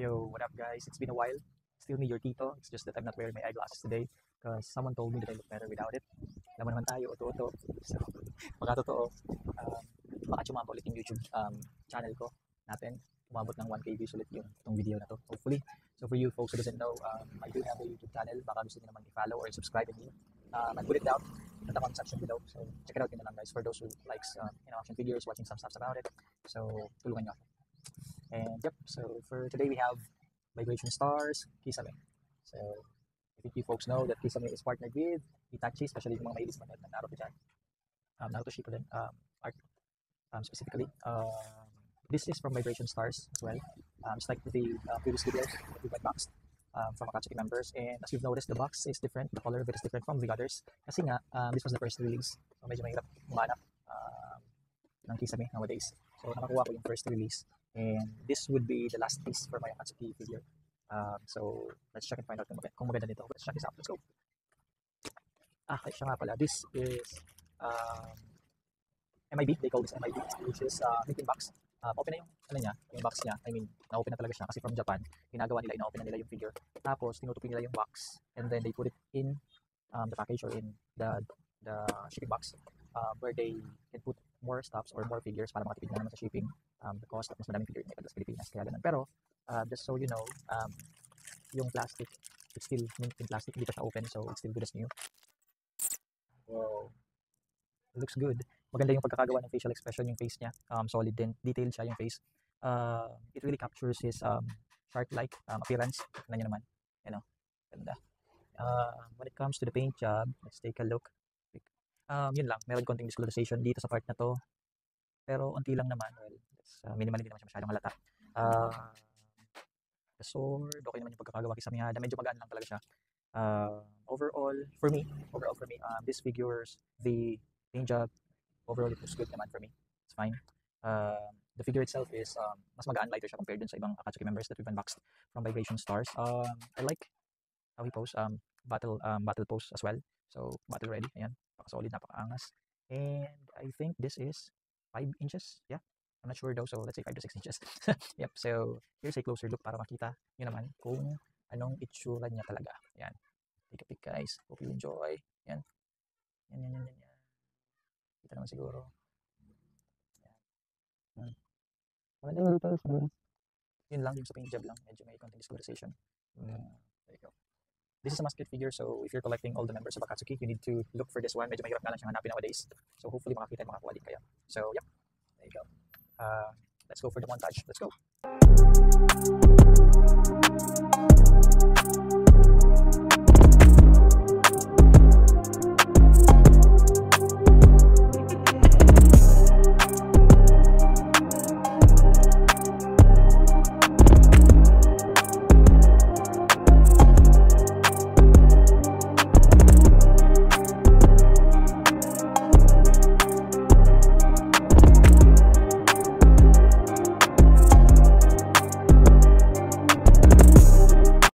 Yo, what up guys? It's been a while. Still me, your Tito. It's just that I'm not wearing my eyeglasses today because someone told me that I look better without it. Alam mo naman tayo, oto-oto. So, baka totoo. Baka tsumamba ulit yung YouTube channel ko natin. Umabot ng 1K views ulit itong video na to, hopefully. So for you folks who doesn't know, I do have a YouTube channel. Baka gusto niyo naman i-follow or subscribe with me. I put it down in the comment section below. So check it out yun na lang guys for those who likes action figures, watching some stuff about it. So tulungan nyo ako. And yep, so for today we have Vibration Stars, Kisame. So I think you folks know that Kisame is partnered with Itachi, especially yung mga mahilig manood ng Naruto dyan. Naruto Shippuden art specifically. This is from Vibration Stars as well. Just like the previous videos that we've unboxed from Akatsuki members. And as you've noticed, the box is different. The color of it is different from the others. Kasi nga, this was the first release. So medyo mahirap umanap ng Kisame nowadays. So nakakuha ko yung first release. And this would be the last piece for my Akatsuki figure. So let's check and find out kung maganda nito. Let's check this out. Let's go. Okay, siya nga pala. This is MIB. They call this MIB, which is making box. Open na yung box niya. I mean, na-open na talaga siya kasi from Japan, ginagawa nila, ina-open na nila yung figure. Tapos, tinutupi nila yung box and then they put it in the package or in the shipping box where they can put more stuffs or more figures para makatipid na naman sa shipping. The cost at mas madaming figure sa Pilipinas, kaya ganun. Pero, just so you know, yung plastic, it's still mint in plastic, hindi pa siya open, so it's still good as new. Wow. It looks good. Maganda yung pagkakagawa ng facial expression, yung face niya. Solid din. Detailed siya yung face. It really captures his shark-like appearance. Tignan nyo naman. You know, ganda. When it comes to the paint job, let's take a look. Yun lang. Meron konting discolorization dito sa part na to. Pero unti lang naman. Well, minimal, hindi naman siya masyadong halata. The sword, okay naman yung pagkakagawa kay Samihada. Medyo magaan lang talaga siya. Overall for me, this figures, the paint job, overall it looks good naman for me. It's fine. The figure itself is mas magaan, lighter siya compared dun sa ibang Akatsuki members that we've unboxed from Vibration Stars. I like how he pose, battle pose as well. So battle ready, ayan, napaka-solid, napaka-angas. And I think this is 5 inches. Yeah, I'm not sure though, so let's say 5 to 6 inches. Yep, so here's a closer look para makita nyo naman kung anong itsura niya talaga. Ayan, take a peek guys, hope you enjoy. Ayan, yan. Kita naman siguro. Ayan. Magandang details din. Yun lang, yung sa paint job lang, medyo may konting discolorization. There you go. This is a musket figure, so if you're collecting all the members of Akatsuki, you need to look for this one. Medyo mahirap nga lang siyang hanapin nowadays. So hopefully makakita and makakuha din kayo. So yep, there you go. Let's go for the montage. Let's go.